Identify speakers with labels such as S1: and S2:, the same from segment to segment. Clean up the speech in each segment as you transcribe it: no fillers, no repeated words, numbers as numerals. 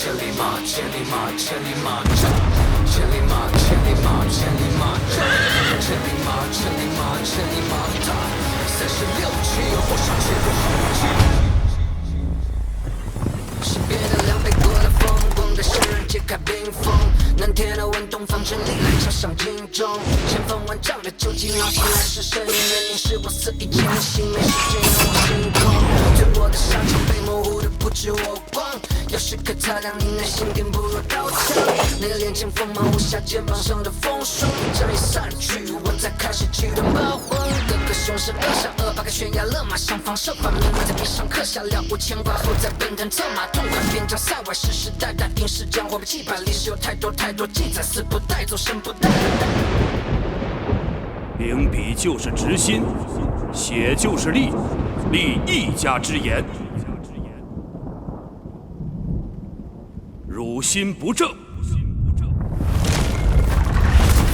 S1: 千里马，千里马，千里马战，千里马，千里马，千里马战，千里马，千里马，千里马踏。36骑火上切入后继。识别的两倍过的风，光的圣人揭开冰封，南天的温东方阵力来朝向金钟，千锋万丈的究竟绕进来是神，愿你是我肆意前行，没时间让我星空，对我的沙场被模糊的不止我光，要时刻擦亮你内心顶不若刀枪，那个脸前锋芒无暇肩膀上的风霜，仗义散去，我才开始启动暴风，个个凶神恶煞恶霸，个悬崖勒马想防守，把名字在壁上刻下，了无牵挂后再奔腾策马，痛快边疆塞外，世世代代应是江湖被击败，历史有太多太多记载，死不带走，生不带。
S2: 秉笔就是直心，血就是力，立一家之言。汝心不正。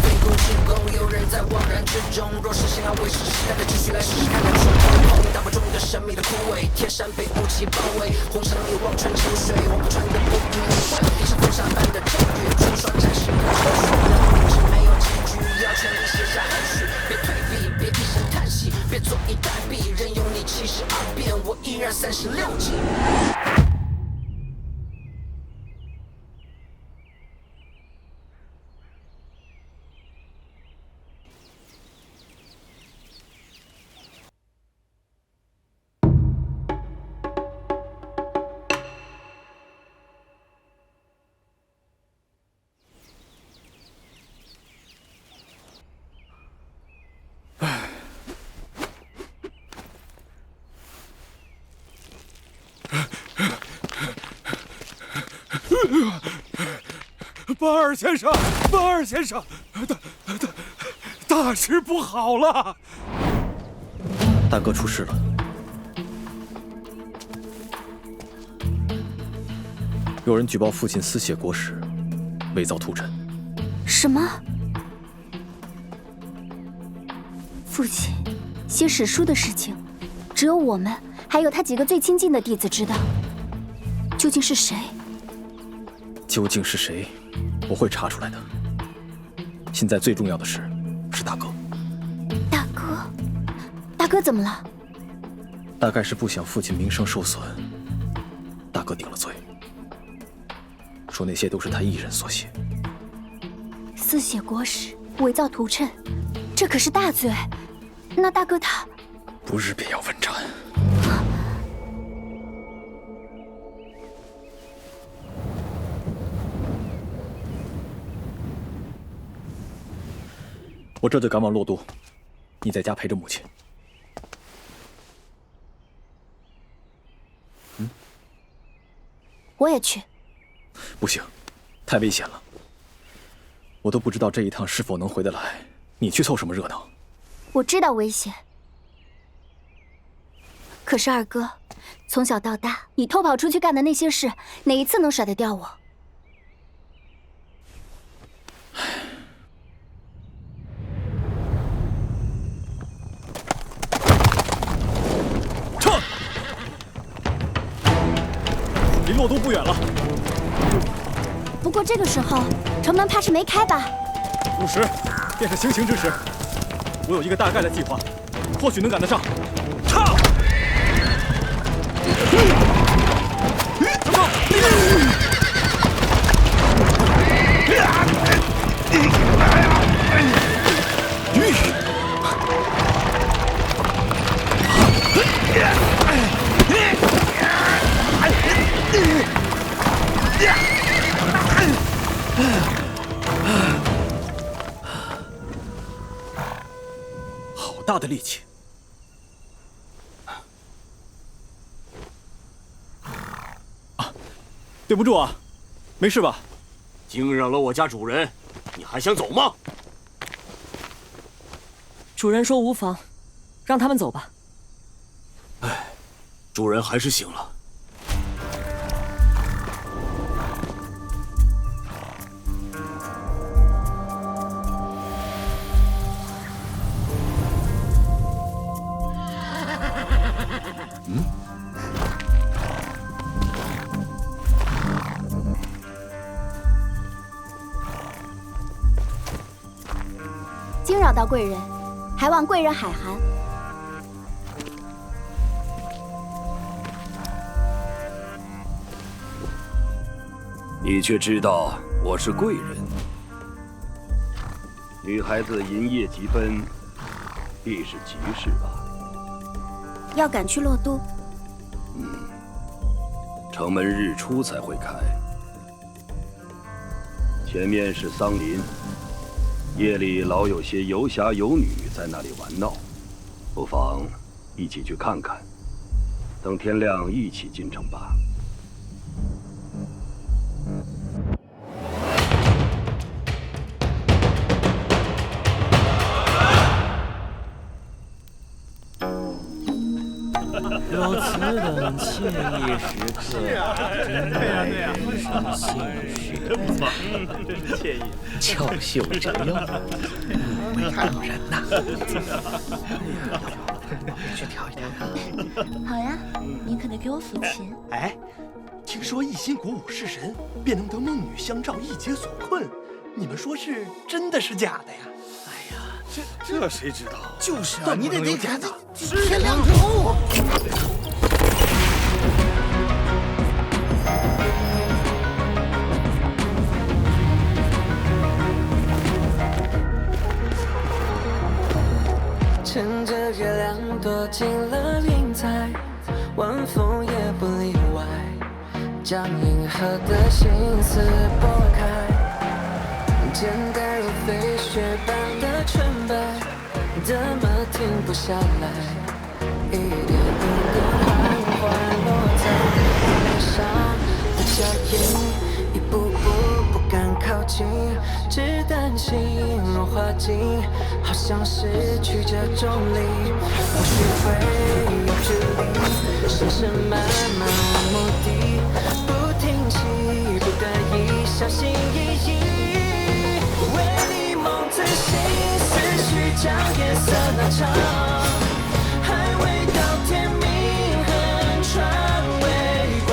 S1: 非攻是攻，有人在惘然之中。若是想要维持时代的秩序，来试试看那触碰。大波中的神秘的枯萎，天山被雾气包围，红尘一望穿清水，望不穿的不一定会。地上风沙般的咒语，冲刷战士的情绪。人只没有结局，要全力写下后续。别退避，别一声叹息，别坐以待毙。任由你72变，我依然36级。
S2: 巴尔先生，巴尔先生，大事不好了！
S3: 大哥出事了，有人举报父亲私写国史，伪造屠臣。
S4: 什么？父亲写史书的事情，只有我们还有他几个最亲近的弟子知道。究竟是谁？
S3: 究竟是谁？我会查出来的。现在最重要的是大哥。
S4: 大哥怎么了？
S3: 大概是不想父亲名声受损，大哥顶了罪，说那些都是他一人所写。
S4: 私写国史，伪造屠谶，这可是大罪。那大哥他……
S3: 不日便要问斩。我这就赶往洛都，你在家陪着母亲。
S4: 我也去。
S3: 不行，太危险了。我都不知道这一趟是否能回得来，你去凑什么热闹？
S4: 我知道危险，可是二哥，从小到大，你偷跑出去干的那些事，哪一次能甩得掉我？
S3: 撤！离洛都不远了。
S4: 不过这个时候，城门怕是没开吧
S3: 午时，便是行刑之时。我有一个大概的计划，或许能赶得上。唱！什么？好大的力气！啊，对不住啊，没事吧？
S5: 惊扰了我家主人，你还想走吗？
S6: 主人说无妨，让他们走吧。
S5: 哎，主人还是醒了。
S4: 扰到贵人，还望贵人海涵。
S2: 你却知道我是贵人。女孩子银夜急奔，必是急事吧？
S4: 要赶去洛都。
S2: 城门日出才会开。前面是桑林，夜里老有些游侠游女在那里玩闹，不妨一起去看看。等天亮一起进城吧。
S7: 有此等惬意时刻，真乃人生幸事。
S8: 真是惬意。
S7: 俏秀折腰，美动人呐！去跳一跳。
S9: 好呀，您可得给我抚琴。
S8: 哎，听说一心鼓舞式神，便能得梦女相照，一解所困。你们说是真的是假的呀？
S5: 哎呀，这谁知道？
S8: 就是啊，你得看的。
S5: 天亮之后。
S1: 趁着月亮躲进了云彩，晚风也不例外，将银河的心思拨开。简单如飞雪般的纯白，怎么停不下来？一点一点缓缓落在脸上的脚印，一步步不敢靠近，只担心融化进，好像失去这重力。或许会有距离，深深慢慢无目的，不停息，不得已小心翼翼。为你梦自醒，思绪将夜色拉长，还未到天明，横穿微光，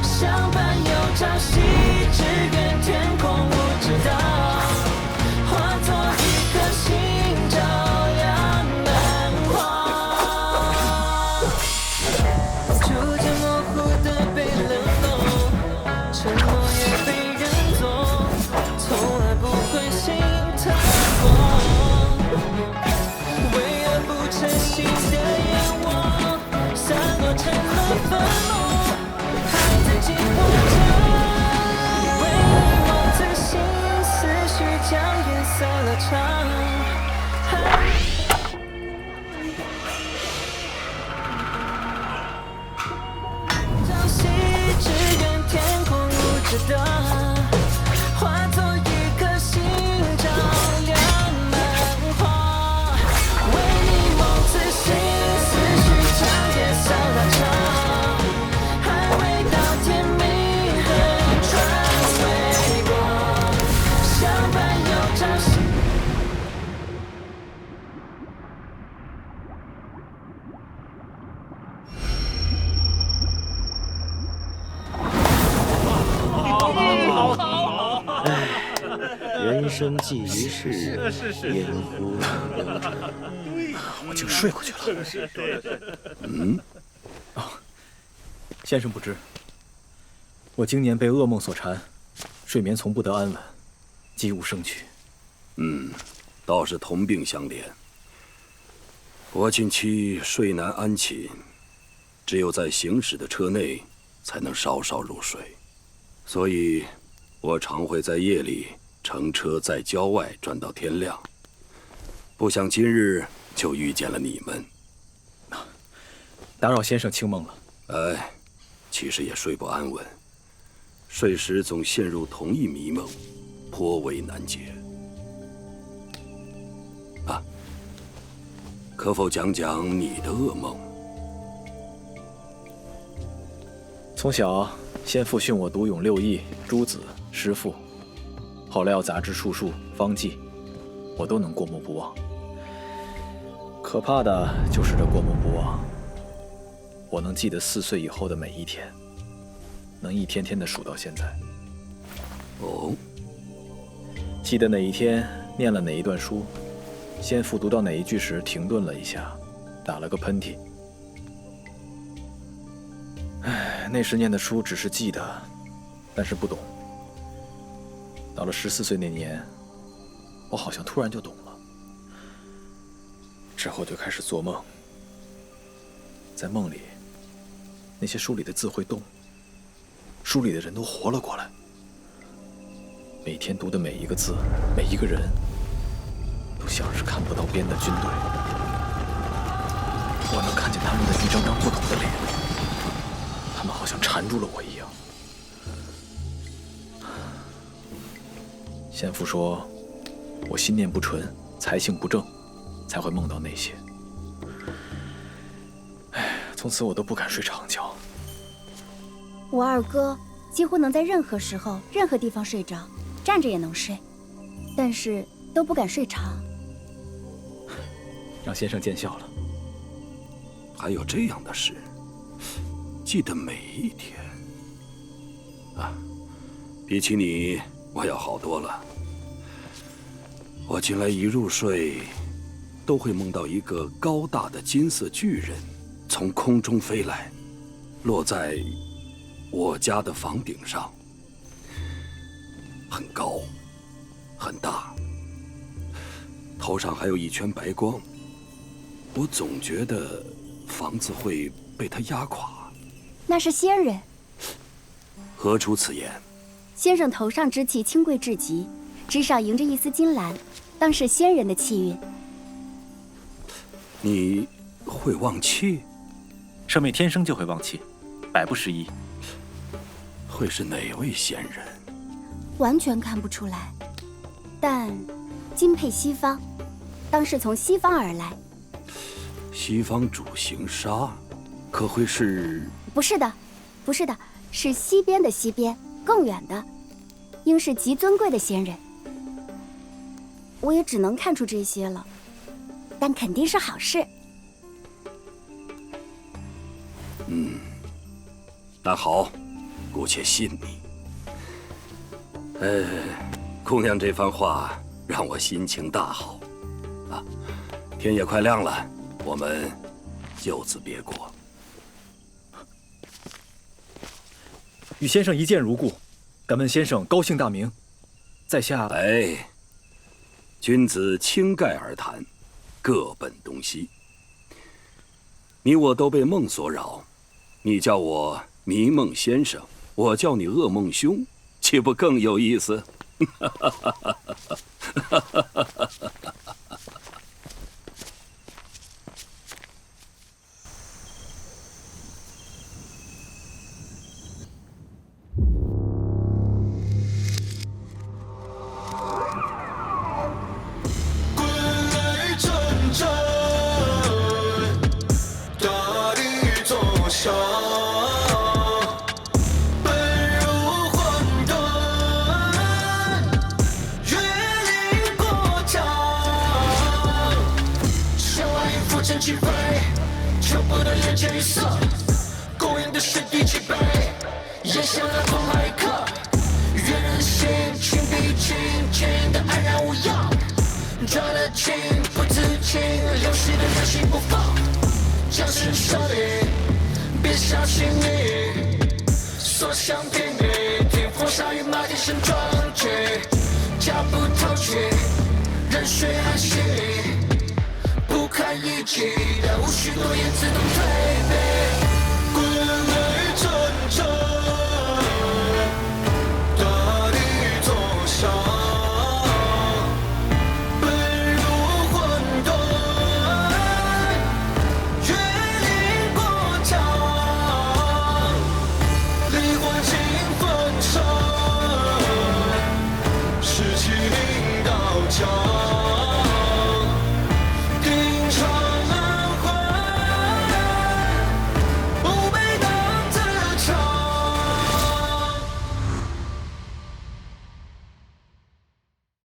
S1: 相伴又朝夕，只愿天空无遮挡，化作一颗星，照亮南方。逐渐模糊的被冷冻，承诺也被人做，从来不会心疼过，为了不诚心的愿望，散落成了粉末，还在计划着。为你梦自醒，思绪将夜色拉长。朝夕，只愿天空无遮挡，化作一颗星，照亮南方。为你梦自醒，思绪将夜色拉长，还未到天明，横穿微光，相伴又朝夕。
S7: 人生寄于世，焉乎流转？
S3: 我竟睡过去了。先生不知，我今年被噩梦所缠，睡眠从不得安稳，几无生趣。
S2: 倒是同病相怜。我近期睡难安寝，只有在行驶的车内才能稍稍入睡，所以我常会在夜里乘车在郊外转到天亮。不想今日就遇见了你们，
S3: 打扰先生清梦了。
S2: 哎，其实也睡不安稳，睡时总陷入同一迷梦，颇为难解。可否讲讲你的噩梦？
S3: 从小，先父训我读咏六艺、诸子、诗赋，后来要杂志、术数、方剂，我都能过目不忘。可怕的就是这过目不忘，我能记得4岁以后的每一天，能一天天的数到现在。
S2: 哦，
S3: 记得哪一天念了哪一段书，先父读到哪一句时停顿了一下，打了个喷嚏。唉，那时念的书只是记得，但是不懂。到了14岁那年，我好像突然就懂了。之后就开始做梦，在梦里，那些书里的字会动，书里的人都活了过来。每天读的每一个字，每一个人，都像是看不到边的军队。我能看见他们的一张张不同的脸，他们好像缠住了我一样。先父说，我心念不纯，财性不正，才会梦到那些。唉，从此我都不敢睡长觉。
S4: 我二哥几乎能在任何时候、任何地方睡着，站着也能睡，但是都不敢睡长。
S3: 让先生见笑了。
S2: 还有这样的事，记得每一天啊，比起你，我要好多了。我近来一入睡，都会梦到一个高大的金色巨人从空中飞来，落在我家的房顶上，很高，很大，头上还有一圈白光。我总觉得房子会被他压垮。
S4: 那是仙人。
S2: 何出此言？
S4: 先生头上之气清贵至极，枝上迎着一丝金兰，当是仙人的气运。
S2: 你会忘气？
S3: 圣妹天生就会忘气，百不失一。
S2: 会是哪位仙人？
S4: 完全看不出来，但金配西方，当是从西方而来。
S2: 西方主行杀，可会是？
S4: 不是的，不是的，是西边的西边，更远的，应是极尊贵的仙人。我也只能看出这些了，但肯定是好事。
S2: 那好，姑且信你。姑娘这番话让我心情大好。啊，天也快亮了，我们就此别过。
S3: 与先生一见如故，敢问先生高姓大名？在下……
S2: 哎，君子倾盖而谈，各奔东西。你我都被梦所扰，你叫我迷梦先生，我叫你噩梦兄，岂不更有意思？
S1: 人水寒心里，不堪一击的无需多言自动退。